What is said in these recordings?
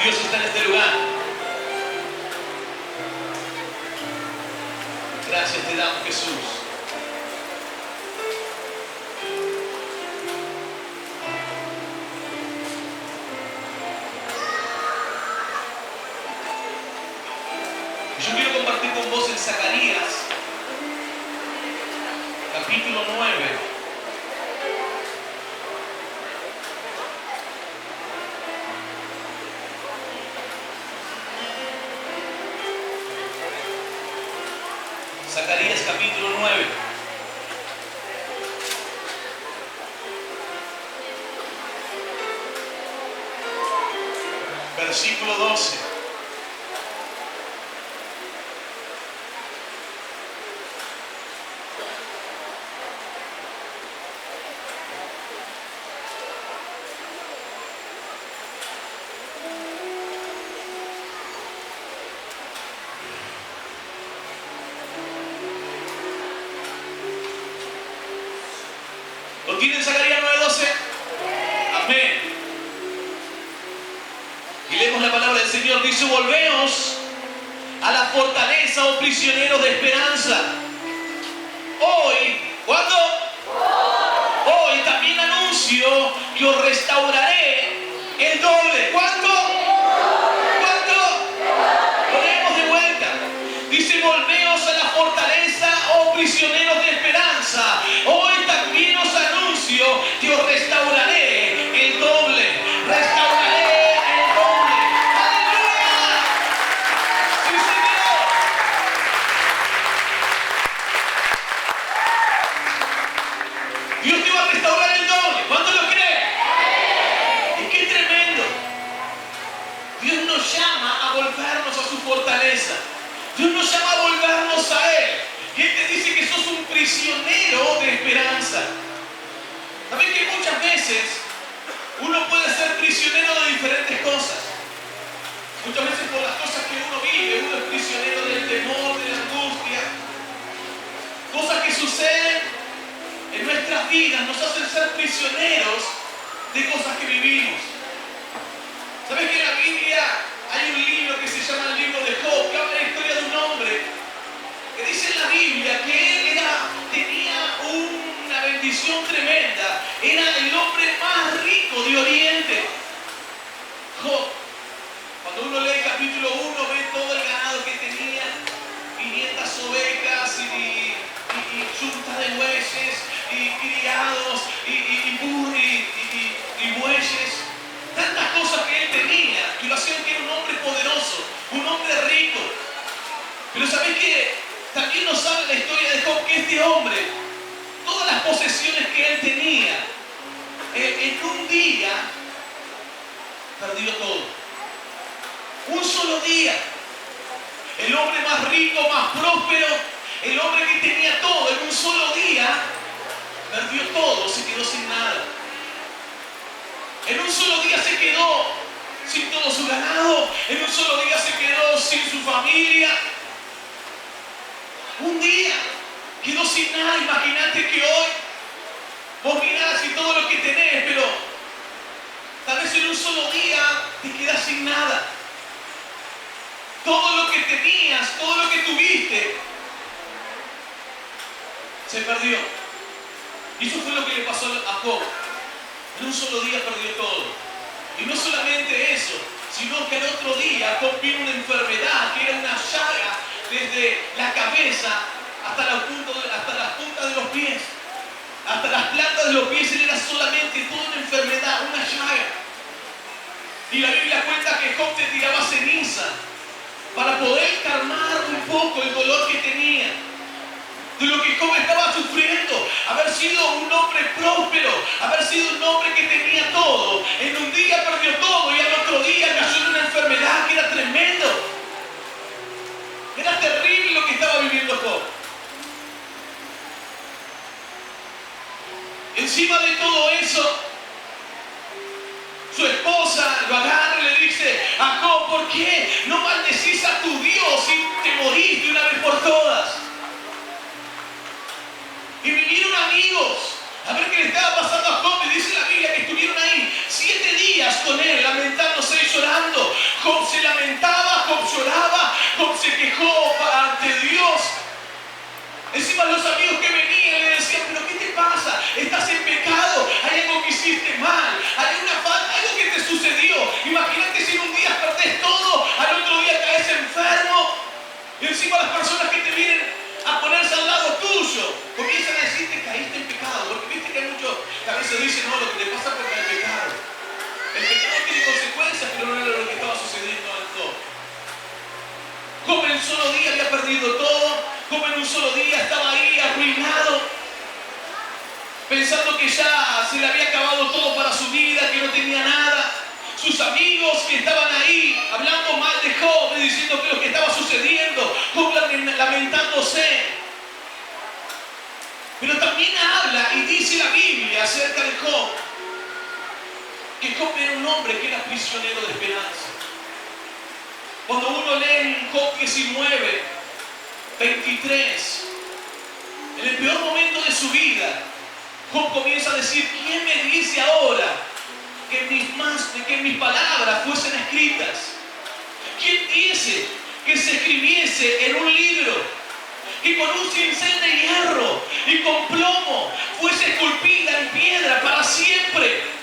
Dios está en este lugar. Gracias te damos, Jesús. Yo quiero compartir con vos en Zacarías, capítulo 9. Zacarías capítulo 9. Versículo 12. ¿Lo tienen Zacarías 9:12? Amén. Y leemos la palabra del Señor. Dice: volveos a la fortaleza, oh prisioneros de esperanza. Hoy, ¿cuándo? Hoy también anuncio que os restauraré el doble. ¿Cuánto? ¿Cuánto? Ponemos de vuelta. Dice: volveos a la fortaleza, oh prisioneros de esperanza. Hoy también os anuncio que os restauraré el doble. Restauraré el doble. ¡Aleluya! ¡Sí, Señor! Dios te va a restaurar el doble. ¿Cuánto lo cree? Es que es tremendo. Dios nos llama a volvernos a su fortaleza. Dios nos llama a volvernos a Él. Y Él te dice que sos un prisionero de esperanza. ¿Sabes que muchas veces uno puede ser prisionero de diferentes cosas? Muchas veces por las cosas que uno vive, uno es prisionero del temor, de la angustia. Cosas que suceden en nuestras vidas nos hacen ser prisioneros de cosas que vivimos. ¿Sabes que en la Biblia hay un libro que se llama el libro de Job, que habla de la historia de un hombre que dice en la Biblia que él tenía una bendición tremenda? Era el hombre más rico de Oriente. Job. Cuando uno lee el capítulo 1, ve todo el ganado que tenía, 500 ovejas y yuntas de bueyes, y criados, y bueyes. Tantas cosas que él tenía, que lo hacían que era un hombre poderoso, un hombre rico. Pero ¿sabés qué? También nos habla la historia de Job, que este hombre, todas las posesiones que él tenía, en un día perdió todo. Un solo día. El hombre más rico, más próspero, el hombre que tenía todo, en un solo día perdió todo, se quedó sin nada. En un solo día se quedó sin todo su ganado, en un solo día se quedó sin su familia. Un día quedó sin nada. Imagínate que hoy vos mirás y todo lo que tenés, pero tal vez en un solo día te quedás sin nada. Todo lo que tenías, todo lo que tuviste, se perdió. Y eso fue lo que le pasó a Job. En un solo día perdió todo. Y no solamente eso, sino que al otro día Job vino una enfermedad que era una llaga desde la cabeza hasta las puntas de los pies. Hasta las plantas de los pies. Él era solamente toda una enfermedad, una llaga. Y la Biblia cuenta que Job te tiraba ceniza para poder calmar un poco el dolor que tenía, de lo que Job estaba sufriendo. Haber sido un hombre próspero, haber sido un hombre que tenía todo, en un día perdió todo y al otro día cayó en una enfermedad que era tremendo. Era terrible lo que estaba viviendo Job. Encima de todo eso, su esposa lo agarra y le dice a Job: ¿por qué no maldecís a tu Dios y te morís de una vez por todas? Y vinieron amigos a ver qué le estaba pasando a Job, y dice la Biblia que estuvieron ahí 7 días con él, lamentándose y llorando, encima los amigos que venían le decían, pero ¿qué te pasa? Estás en pecado, hay algo que hiciste mal, hay una falta, algo que te sucedió. Imagínate si en un día perdés todo, al otro día caes enfermo. Y encima las personas que te vienen a ponerse al lado tuyo comienzan a decirte, caíste en pecado. Porque viste que hay muchos que a veces dicen, no, lo que te pasa porque el pecado. El pecado tiene consecuencias, pero no era lo que estaba sucediendo al todo. Como en un solo día había perdido todo, como en un solo día estaba ahí arruinado, pensando que ya se le había acabado todo para su vida, que no tenía nada. Sus amigos que estaban ahí hablando mal de Job, diciendo que lo que estaba sucediendo, Job lamentándose. Pero también habla y dice la Biblia acerca de Job, que Job era un hombre que era prisionero de esperanza. Cuando uno lee en Job 19, 23, en el peor momento de su vida, Job comienza a decir, ¿quién me dice ahora que mis palabras fuesen escritas? ¿Quién dice que se escribiese en un libro, que con un cincel de hierro y con plomo fuese esculpida en piedra para siempre?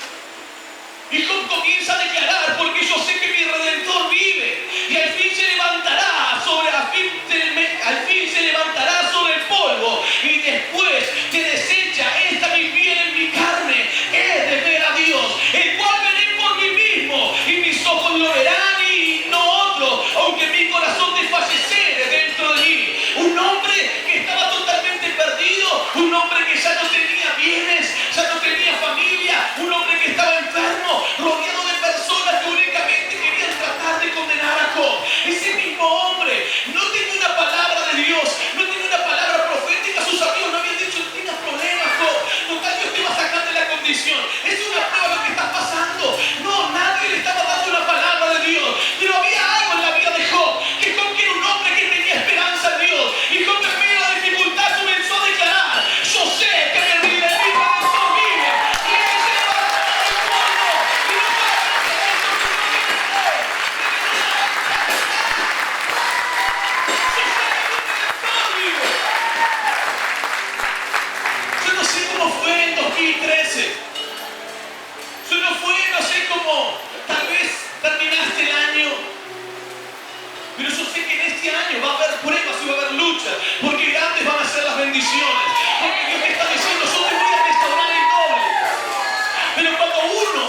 Y Job comienza a declarar, porque yo sé que mi Redentor vive y al fin se levantará sobre el polvo y después que desecha esta mi piel en mi carne, es de ver a Dios, el cual veré por mí mismo y mis ojos lo verán y no otro, aunque mi corazón desfalleciere dentro de mí. Un hombre que estaba totalmente perdido, un hombre que ya no tenía bienes, ya no tenía familia, un hombre que estaba enfermo, rodeado de personas que únicamente querían tratar de condenar a Job. Ese mismo hombre no tenía una palabra de Dios, no tenía una palabra profética. Sus amigos no habían dicho, no tengas problemas, Job, total Dios te va a sacar de la condición, es una prueba lo que estás pasando. No, nadie le estaba dando una palabra de Dios, pero había algo en la vida de Job, que Job era un hombre que tenía esperanza en Dios, y Job en medio de la dificultad comenzó a declarar, yo sé que mi Redentor vive, y Él se levantará del polvo, y no para yo no sé cómo fue en 2013. Yo no sé cómo tal vez terminaste el año. Pero yo sé que en este año va a haber pruebas y va a haber lucha. Porque grandes van a ser las bendiciones. Porque Dios te está diciendo, yo te voy a restaurar el doble. Pero cuando uno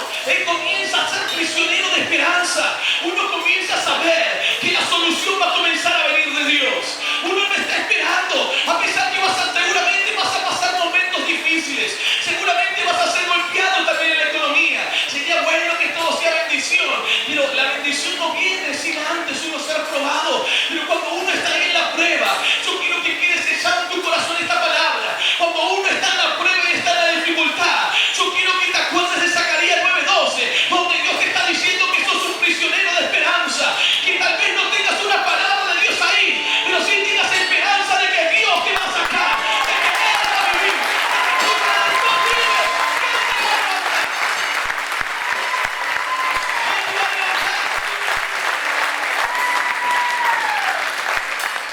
comienza a ser prisionero de esperanza, uno comienza a saber que la solución va a comenzar a venir de Dios. Uno no está esperando, a pesar que seguramente vas a pasar momentos difíciles, seguramente vas a ser golpeado también en la economía. Sería bueno que todo sea bendición, pero la bendición no viene sin antes uno ser probado. Pero cuando uno está ahí en la prueba, yo quiero que quede sellado en tu corazón esta palabra. Cuando uno está en la prueba y está en la dificultad, yo quiero que te acuerdes de Zacarías 9:12, donde Dios te está diciendo que sos un prisionero de esperanza, que tal vez no tengas una palabra de Dios ahí, pero sí tengas esperanza de que Dios te va a sacar, de que Él va a vivir, de que tu Redentor vive,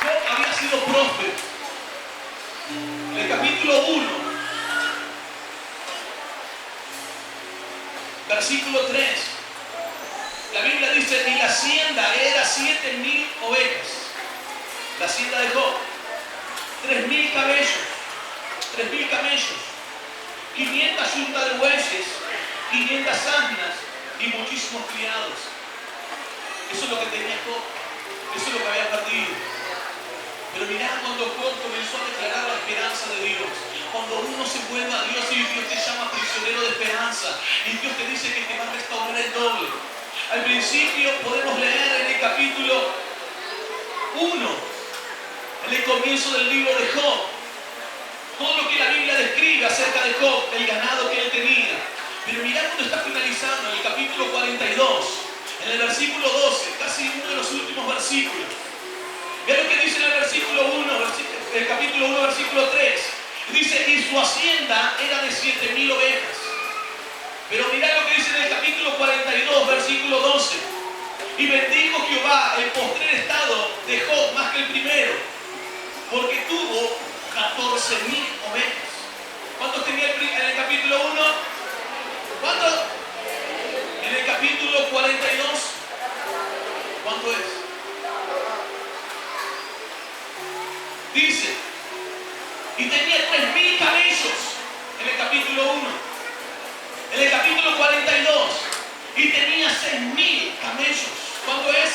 Job había sido próspero. En el capítulo 1, versículo 3, la Biblia dice, y la hacienda era 7.000 ovejas. La hacienda de Job, 3.000 camellos, 500 yuntas de bueyes, 500 asnas y muchísimos criados. Eso es lo que tenía Job, eso es lo que había perdido. Pero mirá cuando Job comenzó a declarar la esperanza de Dios. Cuando uno se vuelve a Dios y Dios te llama prisionero de esperanza y Dios te dice que te va a restaurar el doble. Al principio podemos leer en el capítulo 1, en el comienzo del libro de Job, todo lo que la Biblia describe acerca de Job, el ganado que él tenía. Pero mirá cuando está finalizando, en el capítulo 42, en el versículo 12, casi uno de los últimos versículos. Ve lo que dice en el versículo 1, el capítulo 1, versículo 3. Dice, y su hacienda era de 7.000 ovejas. Pero mirá lo que dice en el capítulo 42, versículo 12. Y bendijo Jehová el postrer estado de Job más que el primero, porque tuvo 14,000 ovejas. ¿Cuántos tenía en el capítulo 1? ¿Cuántos? En el capítulo 42. ¿Cuánto es? Dice, y tenía 3,000 camellos en el capítulo 1. En el capítulo 42, y tenía 6,000 camellos. ¿Cuánto es?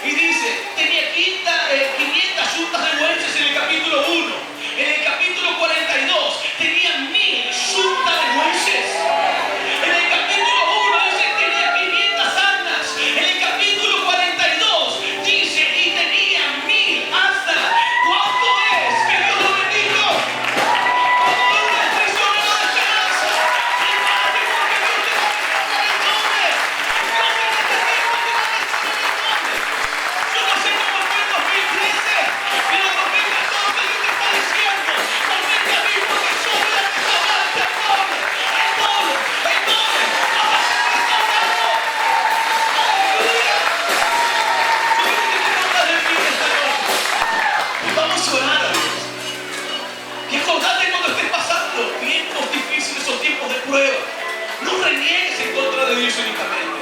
Y dice, tenía 500 yuntas de bueyes en el capítulo 1. En el capítulo 42 tenía 1,000 yuntas de bueyes. En el capítulo 1 dice tenía 500 asnas. En el capítulo 42 dice y tenía 1,000 asnas. ¿Cuánto es? Que Dios lo bendiga. Como uno es prisionero de esperanza. Prepárate porque Dios te va a restaurar el nombre. Dios en este tiempo te va a restaurar el nombre. Yo no sé cómo fue en 2013, pero en 2014 Dios te está diciendo, volvete a mí porque yo voy a restaurarte el doble, el doble, el doble. Vas a ser restaurado. Aleluya. Yo quiero que te pongas de pie esta noche. Y vamos a orar a Dios. Y acordate cuando estés pasando tiempos difíciles o tiempos de prueba. No reniegues en contra de Dios únicamente.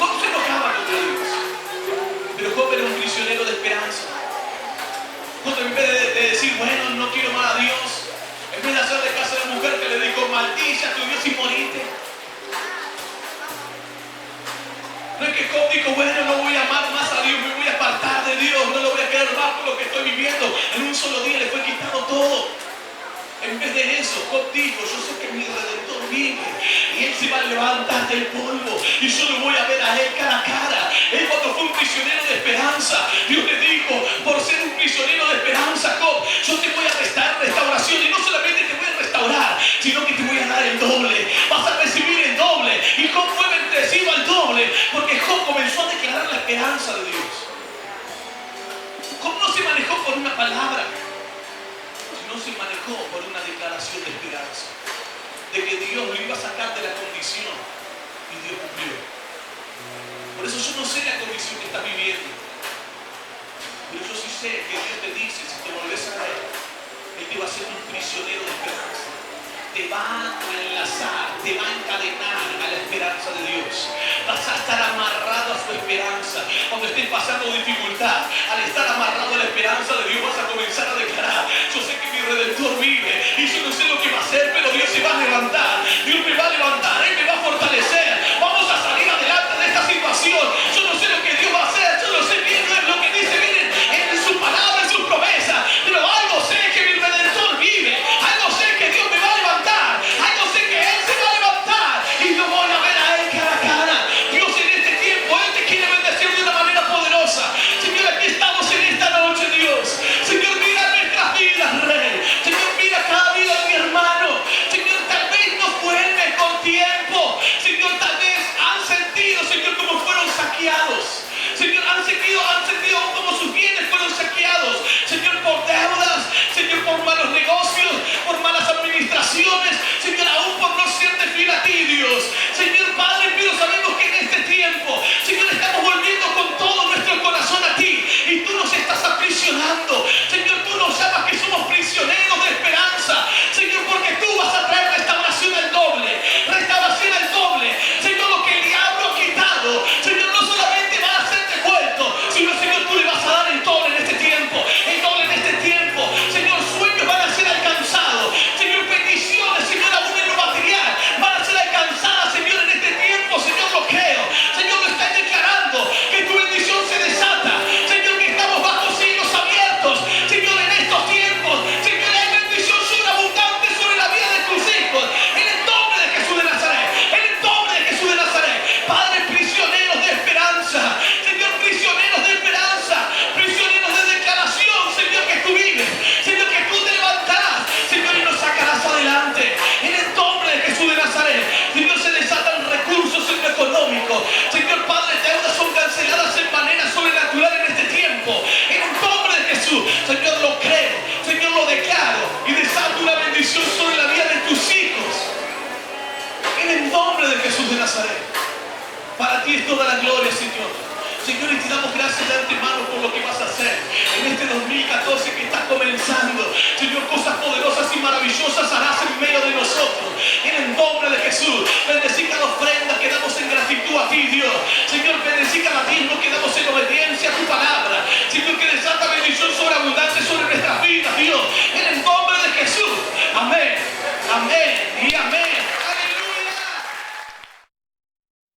¿Cómo se enojaba contra Dios? Pero Job era un prisionero de esperanza. Cuando en vez de decir, bueno, no quiero más a Dios, en vez de hacerle caso a la mujer que le dijo, maldice a tu Dios y morite. No es que Job dijo, bueno, no voy a amar más a Dios, me voy a apartar de Dios, no lo voy a querer más por lo que estoy viviendo. En un solo día le fue quitado todo. En vez de eso, Job dijo, yo sé que mi Redentor vive y Él se va a levantar del polvo y yo lo voy a ver a Él cara a cara. Él cuando fue un prisionero de esperanza, Dios le dijo, por ser un prisionero de esperanza, Job, yo te voy a prestar restauración y no solamente te voy a restaurar, sino que te voy a dar el doble. Vas a recibir el doble. Y Job fue bendecido al doble porque Job comenzó a declarar la esperanza de Dios. Job no se manejó por una palabra, no se manejó por una declaración de esperanza, de que Dios lo iba a sacar de la condición, y Dios cumplió. Por eso yo no sé la condición que estás viviendo, pero yo sí sé que Dios te dice, si te volvés a Él, Él te va a hacer un prisionero de esperanza, te va a enlazar, te va a encadenar a la esperanza de Dios. Vas a estar amarrado a su esperanza. Cuando estés pasando dificultad, al estar amarrado a la esperanza de Dios, vas a comenzar a declarar, yo sé que mi Redentor vive y yo no sé lo que va a hacer, pero Dios se va a levantar. Dios me va a levantar, Él me va a fortalecer. Vamos a salir adelante de esta situación. Yo no sé lo que Dios va a hacer, yo no sé bien lo que dice, miren, en su palabra, en sus promesas, pero algo sé que mi Redentor vive, algo sé que Dios me va a levantar, algo sé que Él se va a levantar y yo voy a ver a Él cara a cara. Dios en este tiempo, Él te quiere bendecir de una manera poderosa. Señor, aquí estamos en esta noche, Dios. Señor, mira nuestras vidas, Rey. Señor, mira cada vida de mi hermano. Señor, tal vez no fue el mejor tiempo. Señor, tal vez han sentido, Señor, como fueron saqueados. Señor, han sentido como sus bienes fueron saqueados. Señor, por deudas, Señor, por malos negocios, por malas administraciones, Señor, aún por no ser de fiel a ti, Dios. Señor Padre, pero sabemos que en este tiempo, Señor, estamos volviendo con todo nuestro corazón a ti y tú nos estás aprisionando. Señor, tú nos llamas que somos prisioneros de esperanza. Señor, porque tú vas a traer restauración al doble. Restauración al doble. Señor, lo que el diablo ha quitado, Señor, no solamente va a ser devuelto, sino, Señor, tú le vas a dar el doble en este tiempo. El doble en este tiempo. Señor, sueños van a ser alcanzados. Señor, bendiciones, Señor, aún en lo material, van a ser alcanzadas, Señor, en este tiempo. Señor, lo creo. Señor, lo estás declarando, que tu bendición se desata. Señor, que estamos bajo cielos abiertos. Señor, en estos tiempos, Señor, hay bendición sobreabundante sobre la vida de tus hijos. En el nombre de Jesús de Nazaret. En el nombre de Jesús de Nazaret. Padre, prisioneros de esperanza. Señor, prisioneros de esperanza. Prisioneros de declaración, Señor, que tú vives. Señor, que tú te levantarás, Señor, y nos sacarás adelante. En el nombre de Jesús de Nazaret. Señor, se desatan recursos económicos. Señor Padre, deudas son canceladas en manera sobrenatural en este tiempo. En el nombre de Jesús. Señor, lo creo. Señor, lo declaro. Y desato una bendición sobre la vida de tus hijos. En el nombre de Jesús de Nazaret. Para ti es toda la gloria, Señor. Señor, y te damos gracias de antemano por lo que vas a hacer en este 2014 que está comenzando. Señor, cosas poderosas y maravillosas harás en medio de nosotros. En el nombre de Jesús, bendecí cada ofrenda que damos en gratitud a ti, Dios. Señor, bendecí cada diezmo que damos en obediencia a tu palabra.